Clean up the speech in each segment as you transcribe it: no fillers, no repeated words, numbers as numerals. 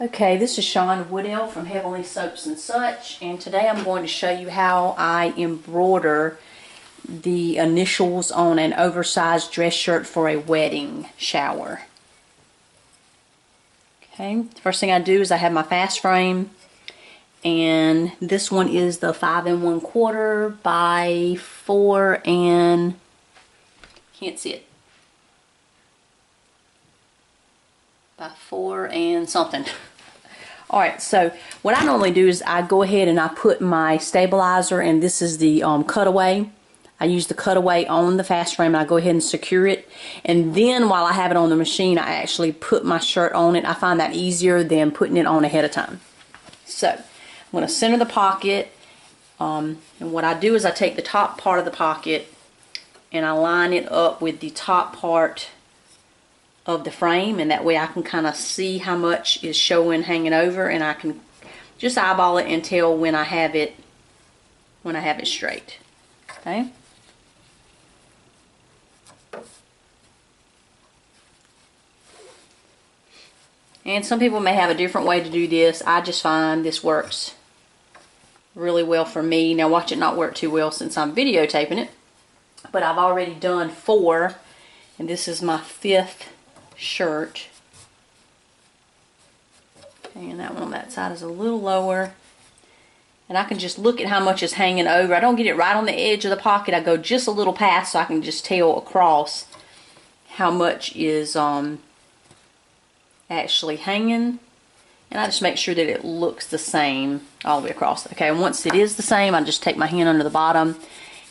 Okay, this is Shawn Woodell from Heavenly Soaps and Such, and today I'm going to show you how I embroider the initials on an oversized dress shirt for a wedding shower. Okay, the first thing I do is I have my fast frame, and this one is the 5 1/4 by 4 and can't see it. By 4 and something. Alright, so what I normally do is I go ahead and I put my stabilizer, and this is the cutaway. I use the cutaway on the fast frame, and I go ahead and secure it. And then while I have it on the machine, I actually put my shirt on it. I find that easier than putting it on ahead of time. So I'm going to center the pocket, and what I do is I take the top part of the pocket and I line it up with the top part of the frame, and that way I can kind of see how much is showing hanging over, and I can just eyeball it and tell when I have it straight. Okay. And some people may have a different way to do this. I just find this works really well for me. Now watch it not work too well since I'm videotaping it, but I've already done 4, and this is my 5th shirt. Okay, and that one on that side is a little lower, and I can just look at how much is hanging over. I don't get it right on the edge of the pocket. I go just a little past so I can just tell across how much is actually hanging, and I just make sure that it looks the same all the way across. Okay, and once it is the same, I just take my hand under the bottom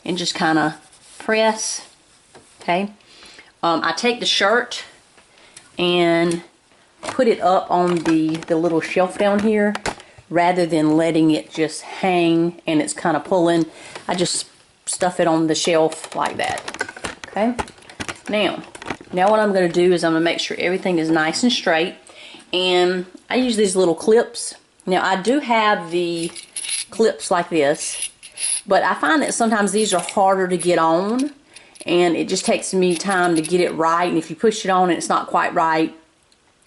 and just kind of press. Okay, I take the shirt and put it up on the little shelf down here, rather than letting it just hang and it's kind of pulling. I just stuff it on the shelf like that. Okay, now what I'm going to do is I'm going to make sure everything is nice and straight, and I use these little clips. Now I do have the clips like this, but I find that sometimes these are harder to get on, and it just takes me time to get it right, and if you push it on and it's not quite right,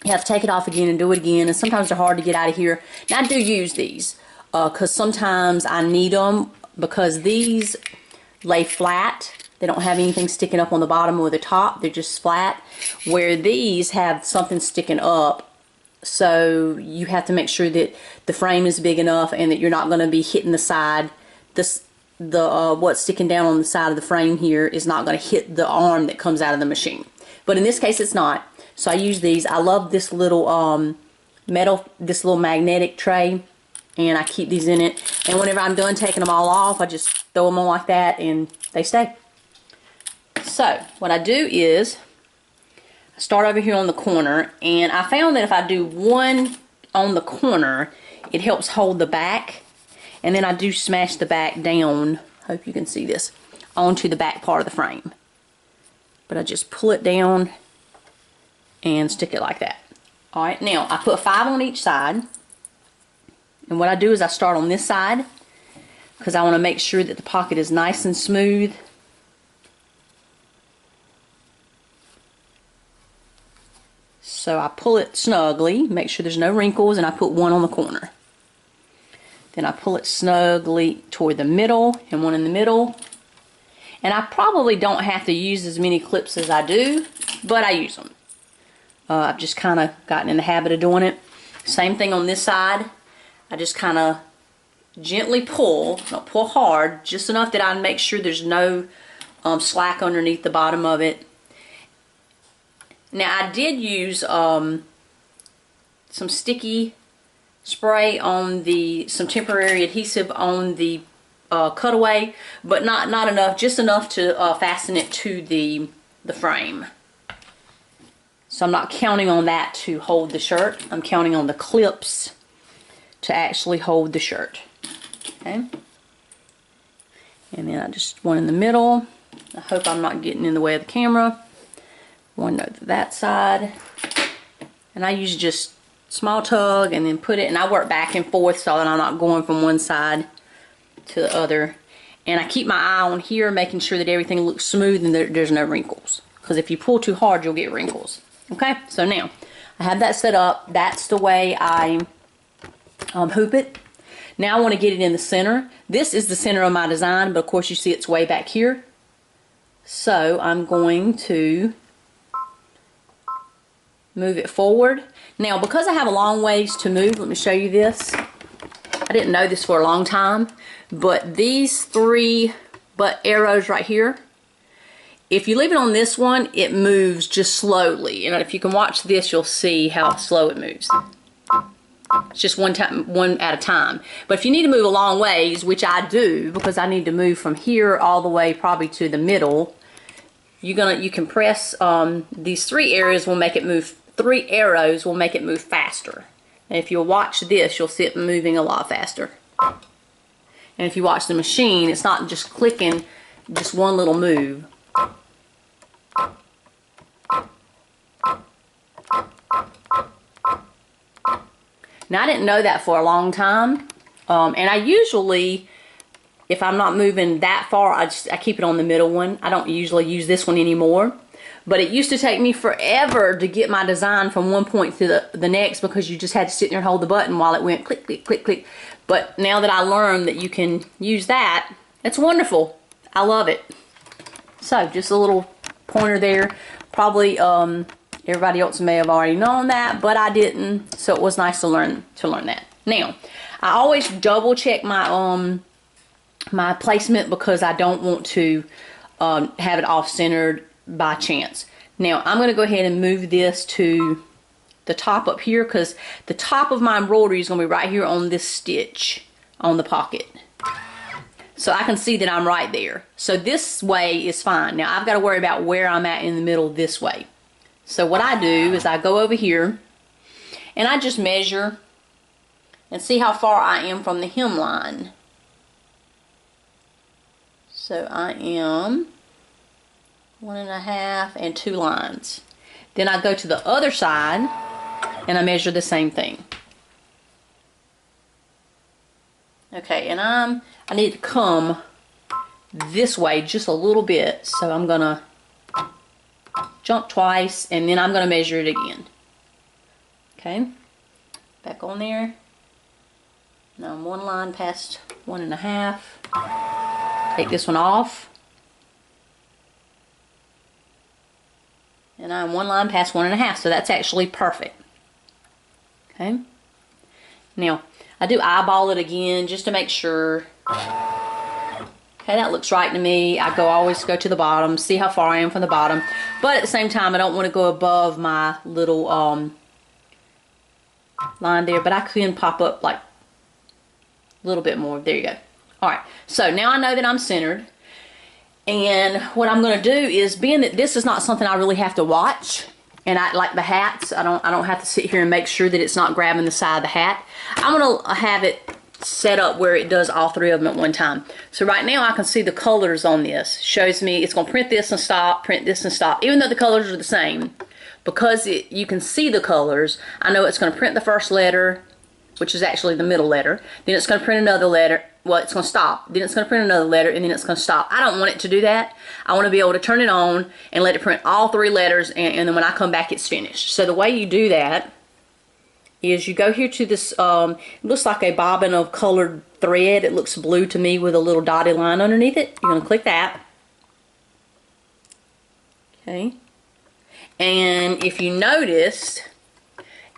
you have to take it off again and do it again, and sometimes they're hard to get out of here. Now I do use these because sometimes I need them, because these lay flat. They don't have anything sticking up on the bottom or the top. They're just flat, where these have something sticking up. So you have to make sure that the frame is big enough and that you're not going to be hitting the side. What's sticking down on the side of the frame here is not going to hit the arm that comes out of the machine. But in this case it's not. So I use these. I love this little this little magnetic tray, and I keep these in it. And whenever I'm done taking them all off, I just throw them on like that and they stay. So what I do is I start over here on the corner, and I found that if I do one on the corner, it helps hold the back. And then I do smash the back down, hope you can see this, onto the back part of the frame. But I just pull it down and stick it like that. Alright, now I put 5 on each side. And what I do is I start on this side, because I want to make sure that the pocket is nice and smooth. So I pull it snugly, make sure there's no wrinkles, and I put 1 on the corner. Then I pull it snugly toward the middle, and 1 in the middle. And I probably don't have to use as many clips as I do, but I use them. I've just kind of gotten in the habit of doing it. Same thing on this side. I just kind of gently pull, don't pull hard, just enough that I make sure there's no slack underneath the bottom of it. Now I did use some sticky spray on some temporary adhesive on the cutaway, but not enough, just enough to fasten it to the frame. So I'm not counting on that to hold the shirt. I'm counting on the clips to actually hold the shirt. Okay. And then I just 1 in the middle. I hope I'm not getting in the way of the camera. 1 over that side. And I use just small tug and then put it, and I work back and forth so that I'm not going from one side to the other. And I keep my eye on here, making sure that everything looks smooth and there's no wrinkles. Because if you pull too hard, you'll get wrinkles. Okay, so now I have that set up. That's the way I hoop it. Now I want to get it in the center. This is the center of my design, but of course you see it's way back here. So I'm going to move it forward. Now because I have a long ways to move, let me show you this. I didn't know this for a long time, but these 3 butt arrows right here, if you leave it on this one, it moves just slowly. And if you can watch this, you'll see how slow it moves. It's just one at a time. But if you need to move a long ways, which I do, because I need to move from here all the way probably to the middle, you can press these 3 areas will make it move. 3 arrows will make it move faster. And if you'll watch this, you'll see it moving a lot faster. And if you watch the machine, it's not just clicking, just one little move. Now I didn't know that for a long time, and I usually, if I'm not moving that far, I keep it on the middle one. I don't usually use this one anymore, but it used to take me forever to get my design from one point to the next, because you just had to sit there and hold the button while it went click, click, click, click. But now that I learned that you can use that, it's wonderful. I love it. So just a little pointer there. Probably everybody else may have already known that, but I didn't, so it was nice to learn that. Now, I always double check my my placement, because I don't want to have it off-centered by chance. Now, I'm going to go ahead and move this to the top up here, because the top of my embroidery is going to be right here on this stitch on the pocket. So I can see that I'm right there. So this way is fine. Now, I've got to worry about where I'm at in the middle this way. So what I do is I go over here and I just measure and see how far I am from the hemline. So I am 1.5 and 2 lines. Then I go to the other side and I measure the same thing. Okay, and I need to come this way just a little bit, so I'm gonna jump twice and then I'm gonna measure it again. Okay, back on there. Now I'm 1 line past 1.5. Take this one off. And I'm 1 line past 1.5, so that's actually perfect. Okay. Now, I do eyeball it again just to make sure. Okay, that looks right to me. I always go to the bottom, see how far I am from the bottom. But at the same time, I don't want to go above my little line there. But I can pop up like a little bit more. There you go. Alright, so now I know that I'm centered. And what I'm going to do is, being that this is not something I really have to watch, and I like the hats, I don't have to sit here and make sure that it's not grabbing the side of the hat. I'm going to have it set up where it does all 3 of them at one time. So right now I can see the colors on this. Shows me it's going to print this and stop, print this and stop, even though the colors are the same. Because you can see the colors, I know it's going to print the first letter, which is actually the middle letter. Then it's going to print another letter. Well, it's going to stop. Then it's going to print another letter, and then it's going to stop. I don't want it to do that. I want to be able to turn it on and let it print all 3 letters, and then when I come back, it's finished. So the way you do that is you go here to this, it looks like a bobbin of colored thread. It looks blue to me with a little dotted line underneath it. You're going to click that. Okay. And if you noticed,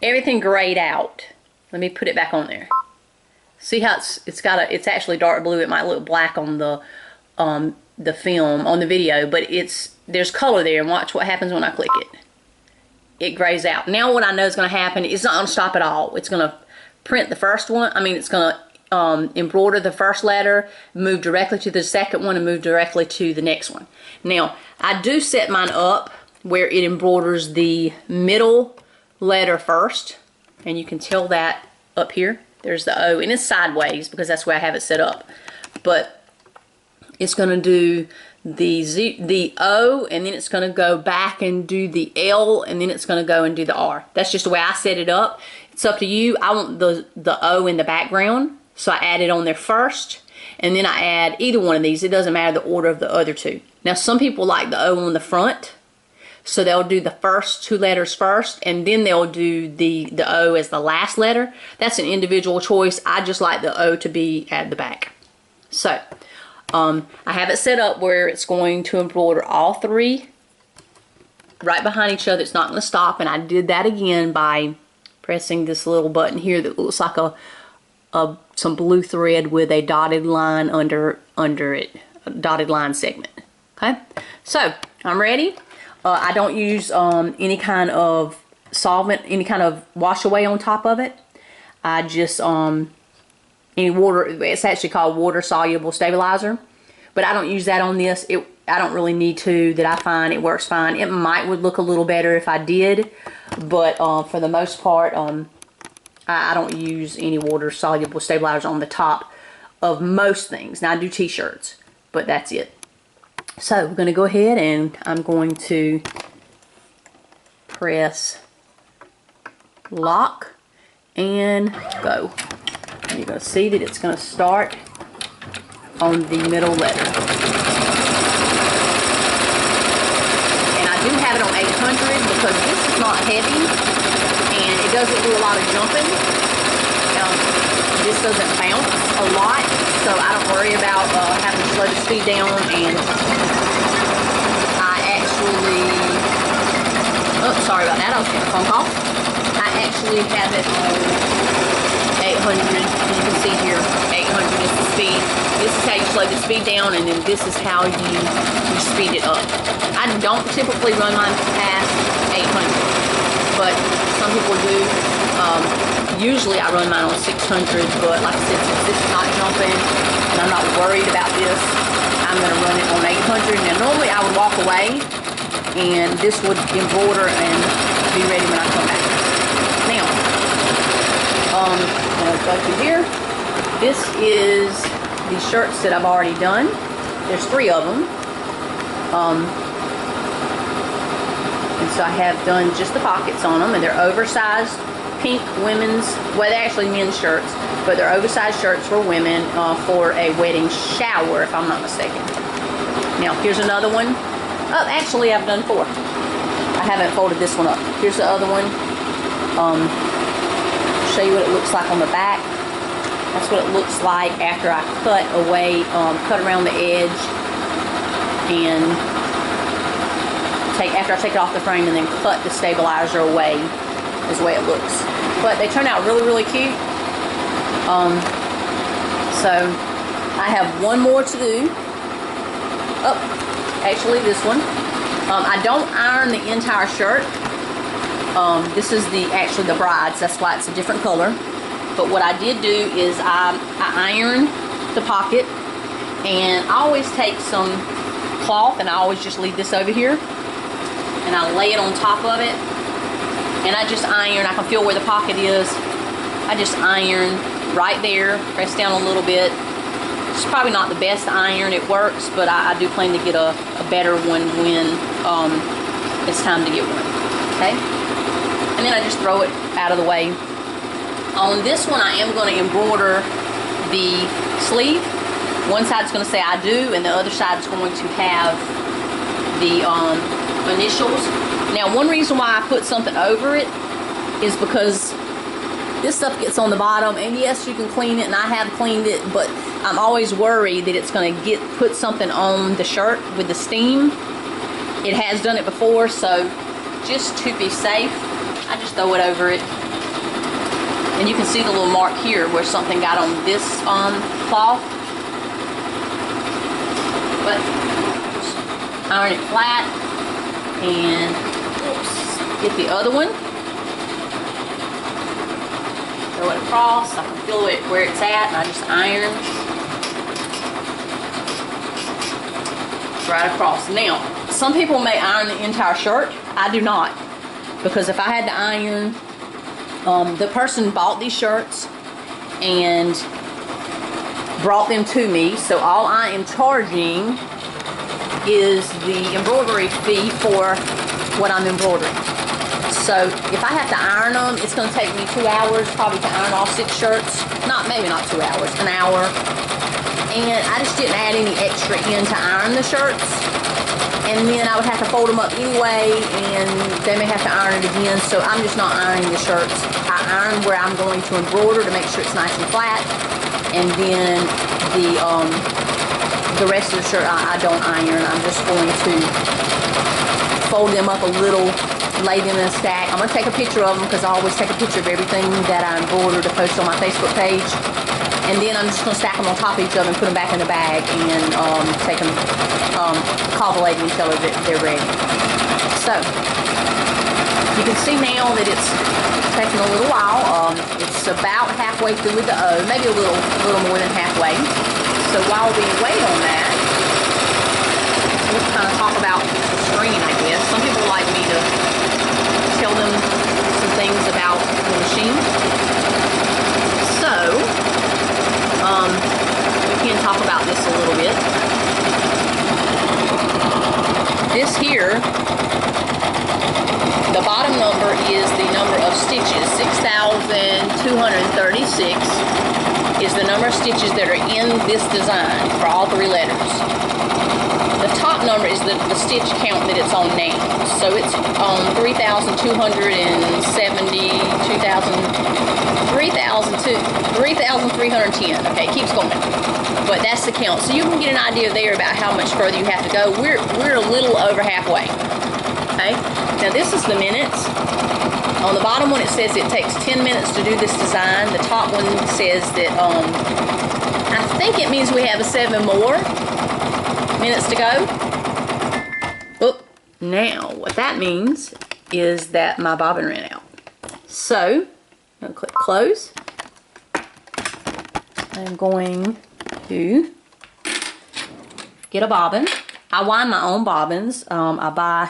everything grayed out. Let me put it back on there. See how it's actually dark blue. It might look black on the film, on the video, but there's color there, and watch what happens when I click it. It grays out. Now what I know is going to happen, it's not going to stop at all. It's going to print the first one. I mean, it's going to embroider the first letter, move directly to the second one, and move directly to the next one. Now, I do set mine up where it embroiders the middle letter first, and you can tell that up here. There's the O, and it's sideways because that's where I have it set up. But it's going to do the O, and then it's going to go back and do the L, and then it's going to go and do the R. That's just the way I set it up. It's up to you. I want the O in the background, so I add it on there first, and then I add either one of these. It doesn't matter the order of the other 2. Now, some people like the O on the front, So they'll do the first 2 letters first, and then they'll do the O as the last letter. That's an individual choice. I just like the O to be at the back. So I have it set up where it's going to embroider all 3 right behind each other. It's not going to stop, and I did that again by pressing this little button here that looks like some blue thread with a dotted line under it, a dotted line segment. Okay, so I'm ready. I don't use any kind of solvent, any kind of wash away on top of it. I just any water. It's actually called water soluble stabilizer, but I don't use that on this. I don't really need to. That I find it works fine. It would look a little better if I did, but for the most part, I don't use any water soluble stabilizer on the top of most things. Now I do t-shirts, but that's it. So we're going to go ahead and I'm going to press lock and go. And you're going to see that it's going to start on the middle letter. And I do have it on 800 because this is not heavy and it doesn't do a lot of jumping. This doesn't bounce a lot, so I don't worry about having to slow the speed down. And I actually, oh, sorry about that, I was getting a phone call. I actually have it on 800, you can see here, 800 is the speed. This is how you slow the speed down, and then this is how you speed it up. I don't typically run mine past 800, but some people do. Usually I run mine on 600, but like I said, since this is not jumping and I'm not worried about this, I'm going to run it on 800. Now normally I would walk away and this would embroider and be ready when I come back. Now, I'm going to go through here. This is the shirts that I've already done. There's 3 of them. And so I have done just the pockets on them, and they're oversized pink women's, well, they're actually men's shirts, but they're oversized shirts for women for a wedding shower, if I'm not mistaken. Now, here's another one. Oh, actually, I've done 4. I haven't folded this one up. Here's the other one. Show you what it looks like on the back. That's what it looks like after I cut away, cut around the edge, and after I take it off the frame and then cut the stabilizer away. Is the way it looks, but they turn out really, really cute. So I have one more to do. Oh, actually this one. I don't iron the entire shirt. This is actually the bride's. That's why it's a different color. But what I did do is I iron the pocket, and I always take some cloth and I always just leave this over here, and I lay it on top of it. And I just iron. I can feel where the pocket is. I just iron right there. Press down a little bit. It's probably not the best iron. It works, but I do plan to get a better one when it's time to get one. Okay? And then I just throw it out of the way. On this one, I am going to embroider the sleeve. One side's going to say I do, and the other side's going to have the initials. Now, one reason why I put something over it is because this stuff gets on the bottom, and yes, you can clean it, and I have cleaned it, but I'm always worried that it's going to put something on the shirt with the steam. It has done it before, so just to be safe, I just throw it over it. And you can see the little mark here where something got on this cloth. But just iron it flat and get the other one, throw it across. I can feel it where it's at, and I just iron right across. Now, some people may iron the entire shirt. I do not, because if I had to iron, the person bought these shirts and brought them to me, so all I am charging is the embroidery fee for what I'm embroidering. So if I have to iron them, it's going to take me 2 hours probably to iron all 6 shirts. Maybe not 2 hours, an hour. And I just didn't add any extra in to iron the shirts. and then I would have to fold them up anyway, and they may have to iron it again, so I'm just not ironing the shirts. I iron where I'm going to embroider to make sure it's nice and flat, and then the rest of the shirt I don't iron. I'm just going to fold them up a little, lay them in a stack. I'm going to take a picture of them because I always take a picture of everything that I embroider to post on my Facebook page. And then I'm just going to stack them on top of each other and put them back in the bag and take them, call the lady and tell her that they're ready. So, you can see now that it's taking a little while. It's about halfway through with the O, maybe a little more than halfway. So while we wait on that, let's kind of talk about the screen, I guess. Some people like me to tell them some things about the machine. So, we can talk about this a little bit. This here, the bottom number is the number of stitches. 6,236 is the number of stitches that are in this design for all three letters. The top number is the stitch count that it's on now. So it's 3,310. Okay, it keeps going. But that's the count. So you can get an idea there about how much further you have to go. We're a little over halfway. Okay? Now this is the minutes. On the bottom one it says it takes 10 minutes to do this design. The top one says that I think it means we have 7 more minutes to go. Oh, now what that means is that my bobbin ran out. So I'm going to click close. I'm going to get a bobbin. I wind my own bobbins. I buy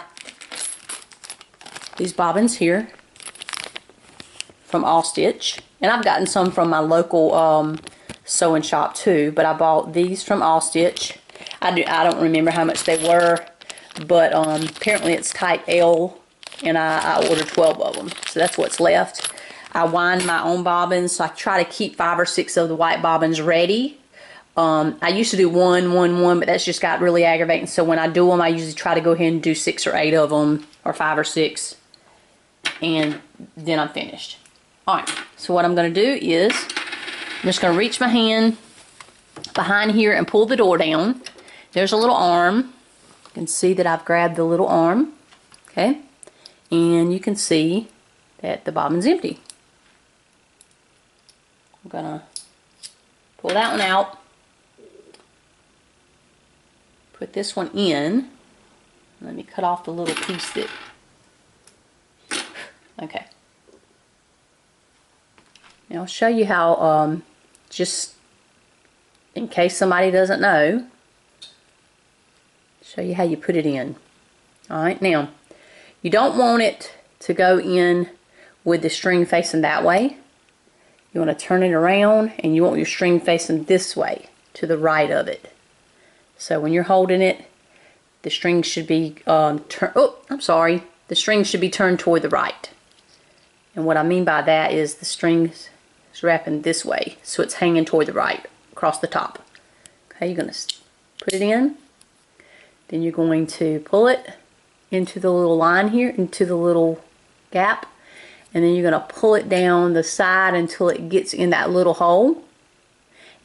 these bobbins here from All Stitch, and I've gotten some from my local sewing shop too, but I bought these from All Stitch. I don't remember how much they were, but apparently it's type L, and I ordered 12 of them, so that's what's left. I wind my own bobbins, so I try to keep 5 or 6 of the white bobbins ready. I used to do 1, 1, 1, but that's just got really aggravating, so when I do them I usually try to go ahead and do 6 or 8 of them, or 5 or 6, and then I'm finished. Alright, so what I'm going to do is I'm just going to reach my hand behind here and pull the door down. There's a little arm. You can see that I've grabbed the little arm. Okay, and you can see that the bobbin's empty. I'm going to pull that one out. Put this one in. Let me cut off the little piece that... Okay. Now I'll show you how, just in case somebody doesn't know, show you how you put it in. Alright, now, you don't want it to go in with the string facing that way. You want to turn it around, and you want your string facing this way, to the right of it. So when you're holding it, the string should be, the string should be turned toward the right. And what I mean by that is the string is wrapping this way, so it's hanging toward the right, across the top. Okay, you're going to put it in. Then you're going to pull it into the little line here, into the little gap. And then you're going to pull it down the side until it gets in that little hole.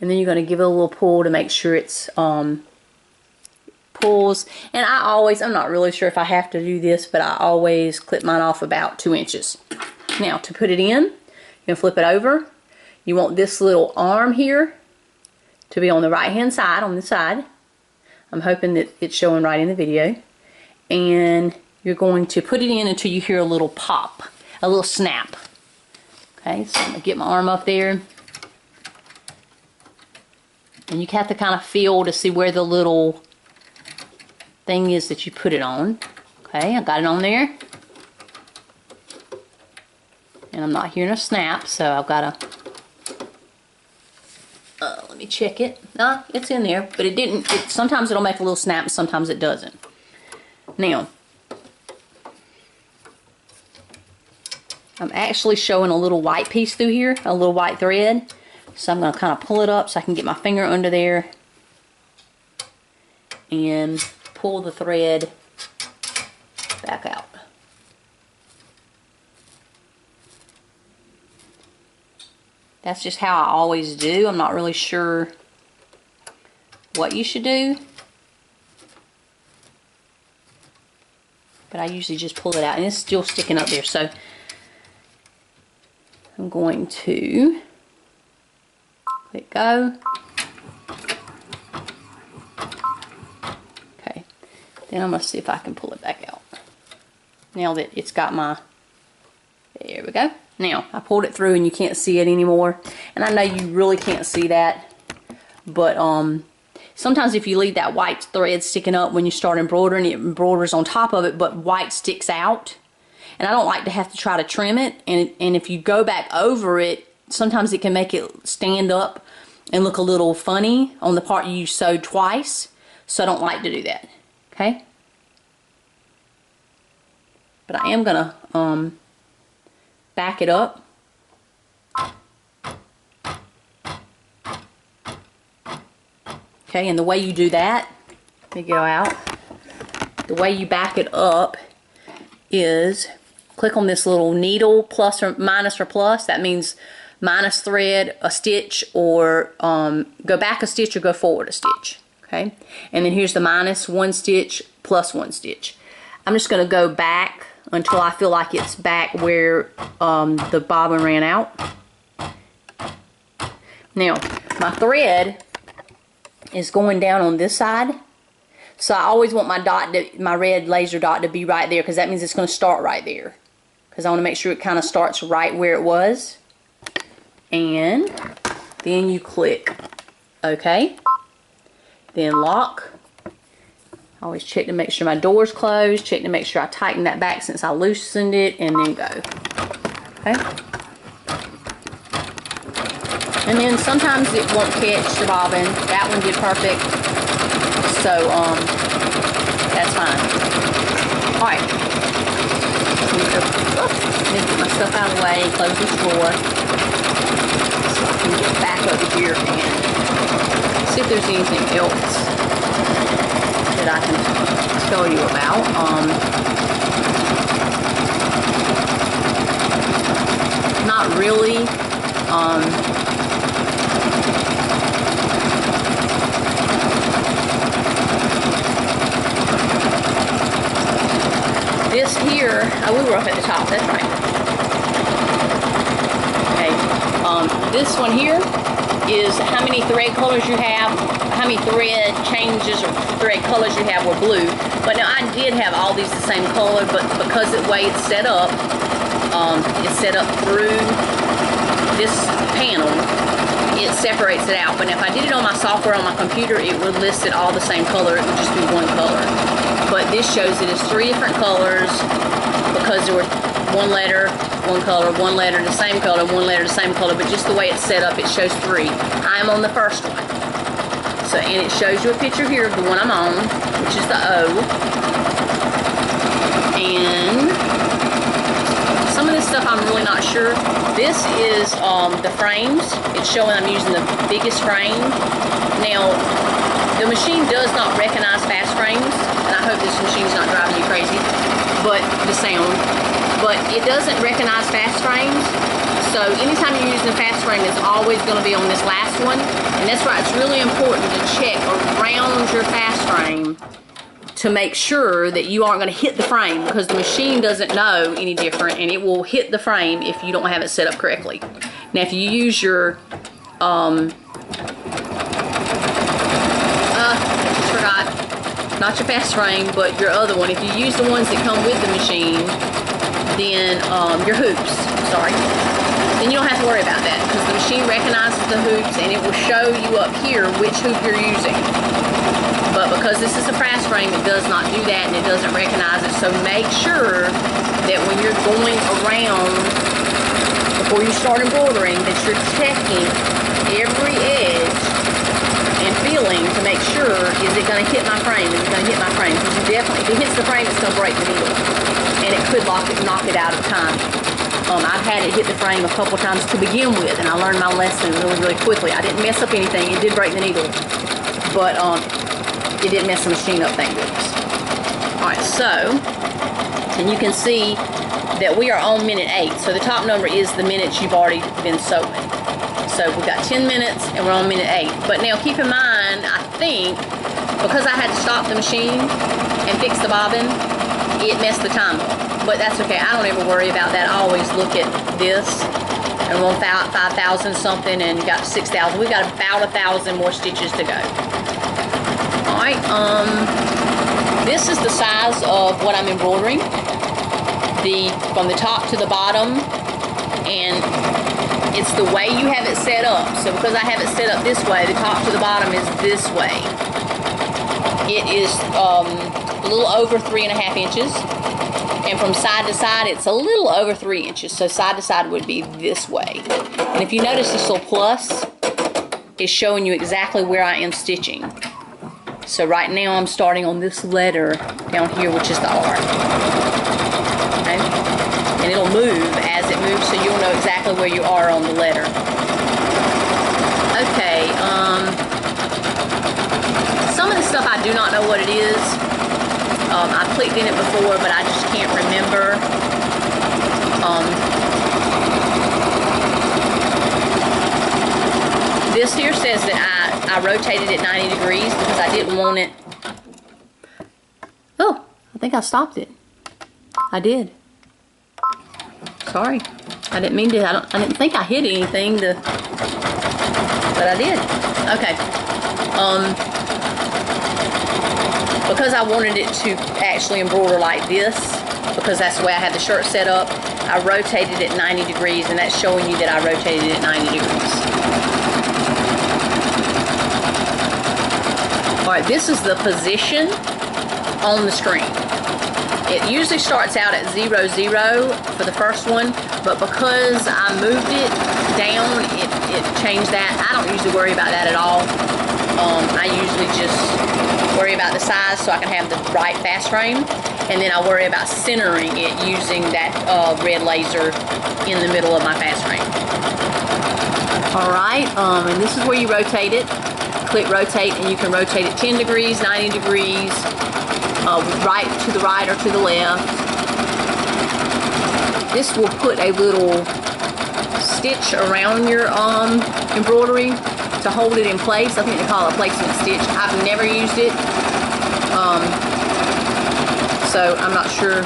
And then you're going to give it a little pull to make sure it's pulls. And I'm not really sure if I have to do this, but I always clip mine off about 2 inches. Now, to put it in, you're going to flip it over. You want this little arm here to be on the right hand side, on this side. I'm hoping that it's showing right in the video. And you're going to put it in until you hear a little pop, a little snap. Okay, so I'm going to get my arm up there. And you have to kind of feel to see where the little thing is that you put it on. Okay, I got it on there. And I'm not hearing a snap, so I've got to... let me check it. No, it's in there, but it didn't. Sometimes it'll make a little snap, and sometimes it doesn't. Now, I'm actually showing a little white piece through here, a little white thread. So I'm going to kind of pull it up so I can get my finger under there and pull the thread back out. That's just how I always do. I'm not really sure what you should do, but I usually just pull it out, and it's still sticking up there. So I'm going to let go. Okay, then I'm going to see if I can pull it back out. Now that it's got my, there we go. Now, I pulled it through and you can't see it anymore. And I know you really can't see that. But sometimes if you leave that white thread sticking up when you start embroidering, it embroiders on top of it, but white sticks out. And I don't like to have to try to trim it. And if you go back over it, sometimes it can make it stand up and look a little funny on the part you sewed twice. So I don't like to do that. Okay? But I am going to back it up. Okay, and the way you do that, let me go out. The way you back it up is click on this little needle, plus or minus or plus. That means minus thread, a stitch, or go back a stitch or go forward a stitch. Okay, and then here's the minus 1 stitch, plus 1 stitch. I'm just going to go back until I feel like it's back where the bobbin ran out. Now, my thread is going down on this side, so I always want my dot, my red laser dot, to be right there, because that means it's going to start right there. Because I want to make sure it kind of starts right where it was. And then you click OK. Then lock. I always check to make sure my door's closed, check to make sure I tighten that back since I loosened it, and then go. Okay? And then sometimes it won't catch the bobbin. That one did perfect. So, that's fine. Alright. Let me get my stuff out of the way, close this drawer, so I can get back over here and see if there's anything else that I can tell you about. Not really. This here, we were up at the top, that's right. Okay, this one here is how many thread colors you have, how many thread changes or thread colors you have were blue. But now I did have all these the same color, but because of the way it's set up through this panel, it separates it out. But if I did it on my software on my computer, it would list it all the same color. It would just be one color. But this shows it as 3 different colors because there were one letter, one color, one letter, the same color, one letter, the same color. But just the way it's set up, it shows 3. I'm on the first one. So, and it shows you a picture here of the one I'm on, which is the O. And some of this stuff I'm really not sure. This is the frames. It's showing I'm using the biggest frame. Now, the machine does not recognize fast frames, and I hope this machine's not driving you crazy, but the sound. But it doesn't recognize fast frames, so anytime you're using a fast frame, it's always going to be on this last one, and that's why it's really important to check around your fast frame to make sure that you aren't going to hit the frame, because the machine doesn't know any different, and it will hit the frame if you don't have it set up correctly. Now, if you use your not your fast frame, but your other one. If you use the ones that come with the machine, then your hoops, then you don't have to worry about that, because the machine recognizes the hoops and it will show you up here which hoop you're using. But because this is a fast frame, it does not do that and it doesn't recognize it. So make sure that when you're going around, before you start embroidering, that you're checking every edge and feeling to make sure, is it going to hit my frame? Is it going to hit my frame? Because you definitely, if it hits the frame, it's going to break the needle, and it could knock it out of time. I've had it hit the frame a couple times to begin with, and I learned my lesson really quickly. I didn't mess up anything. It did break the needle, but it didn't mess the machine up, thank goodness. All right, so And you can see that we are on minute 8. So the top number is the minutes you've already been sewing. So we've got 10 minutes and we're on minute 8. But now keep in mind, I think, because I had to stop the machine and fix the bobbin, it messed the time up. But that's okay, I don't ever worry about that. I always look at this and we're on 5,000 something and got 6,000. We got about 1,000 more stitches to go. Alright, this is the size of what I'm embroidering. From the top to the bottom, and it's the way you have it set up. So because I have it set up this way, the top to the bottom is this way. It is a little over 3.5 inches, and from side to side it's a little over 3 inches. So side to side would be this way. And if you notice, this little plus is showing you exactly where I am stitching. So right now I'm starting on this letter down here, which is the R. And it'll move as it moves, so you'll know exactly where you are on the letter. Okay, some of the stuff I do not know what it is. I've clicked in it before, but I just can't remember. This here says that I rotated it 90 degrees because I didn't want it. Oh, I think I stopped it. I did. Sorry, I didn't mean to. I didn't think I hit anything, but I did. Okay. Because I wanted it to actually embroider like this, because that's the way I had the shirt set up, I rotated it 90 degrees, and that's showing you that I rotated it 90 degrees. All right, this is the position on the screen. It usually starts out at 0, 0 for the first one, but because I moved it down, it changed that. I don't usually worry about that at all. I usually just worry about the size so I can have the right fast frame, and then I worry about centering it using that red laser in the middle of my fast frame. Alright, and this is where you rotate it. Click rotate, and you can rotate it 10 degrees, 90 degrees, right to the right or to the left. This will put a little stitch around your embroidery to hold it in place. I think they call it a placement stitch. I've never used it, so I'm not sure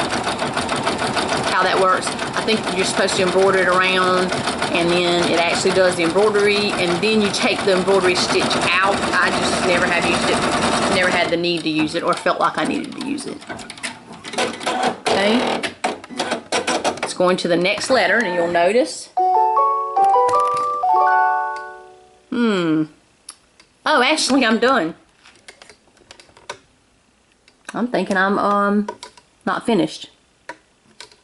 how that works. I think you're supposed to embroider it around, and then it actually does the embroidery, and then you take the embroidery stitch out. I just never have used it. Never had the need to use it or felt like I needed to use it. Okay. It's going to the next letter, and you'll notice. Oh, actually, I'm done. I'm thinking I'm not finished.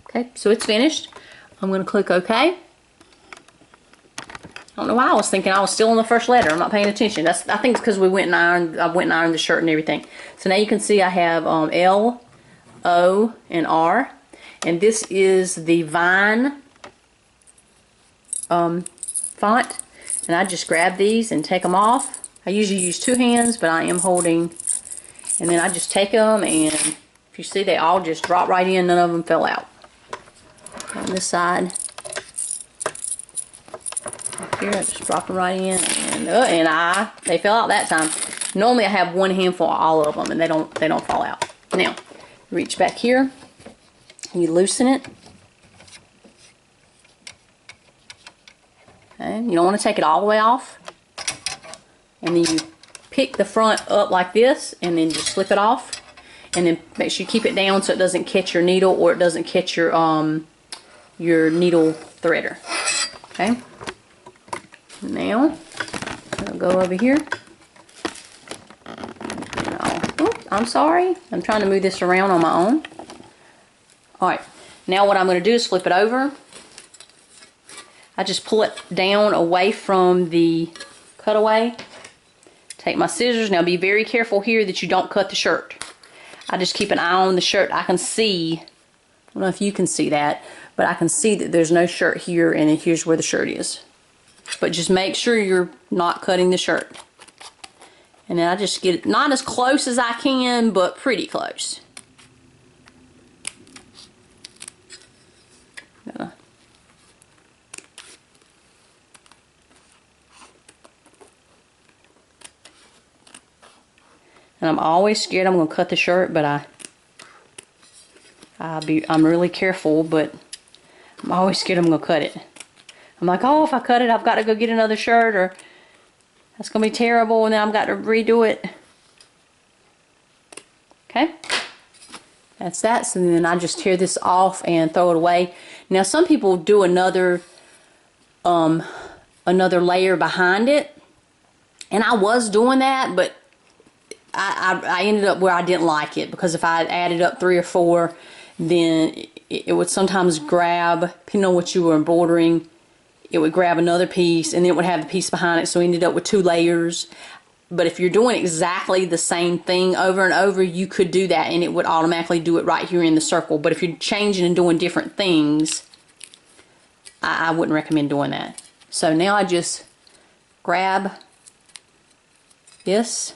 Okay, so it's finished. I'm going to click OK. I don't know why I was thinking I was still on the first letter. I'm not paying attention. I think it's because I went and ironed the shirt and everything. So now you can see I have L, O, and R. And this is the Vine font. And I just grab these and take them off. I usually use 2 hands, but I am holding. And then I just take them, and if you see, they all just drop right in. None of them fell out. On this side. Here, I just drop them right in, and they fell out that time. Normally I have 1 handful of all of them, and they don't fall out. Now, reach back here, and you loosen it. Okay, you don't want to take it all the way off, and then you pick the front up like this, and then just slip it off, and then make sure you keep it down so it doesn't catch your needle or it doesn't catch your needle threader. Okay. Now, I'll go over here. I'm sorry. I'm trying to move this around on my own. Alright, now what I'm going to do is flip it over. I just pull it down away from the cutaway. Take my scissors. Now be very careful here that you don't cut the shirt. I just keep an eye on the shirt. I can see, I don't know if you can see that, but I can see that there's no shirt here, and here's where the shirt is. But just make sure you're not cutting the shirt. And then I just get it not as close as I can, but pretty close. And I'm always scared I'm going to cut the shirt, but I'm really careful, but I'm always scared I'm going to cut it. I'm like, oh, if I cut it, I've got to go get another shirt, or that's going to be terrible, and then I've got to redo it. Okay. That's that. So then I just tear this off and throw it away. Now, some people do another layer behind it. And I was doing that, but I ended up where I didn't like it, because if I added up 3 or 4, then it would sometimes grab, depending on what you were embroidering, it would grab another piece, and then it would have the piece behind it, so I ended up with 2 layers. But if you're doing exactly the same thing over and over, you could do that, and it would automatically do it right here in the circle. But if you're changing and doing different things, I wouldn't recommend doing that. So now I just grab this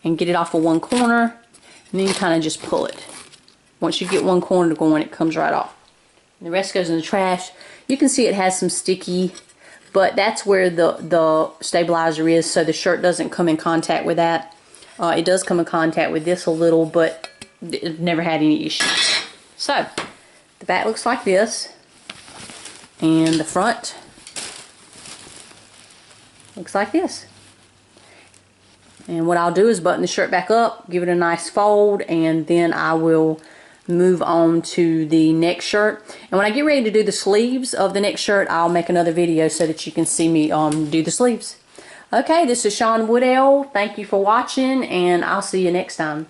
and get it off of one corner, and then you kind of just pull it. Once you get one corner going, it comes right off. And the rest goes in the trash. You can see it has some sticky, but that's where the stabilizer is, so the shirt doesn't come in contact with that. It does come in contact with this a little, but it never had any issues. So the back looks like this, and the front looks like this. And what I'll do is button the shirt back up, give it a nice fold, and then I will move on to the next shirt. And when I get ready to do the sleeves of the next shirt, I'll make another video so that you can see me do the sleeves. Okay, this is Shawn Woodell. Thank you for watching, and I'll see you next time.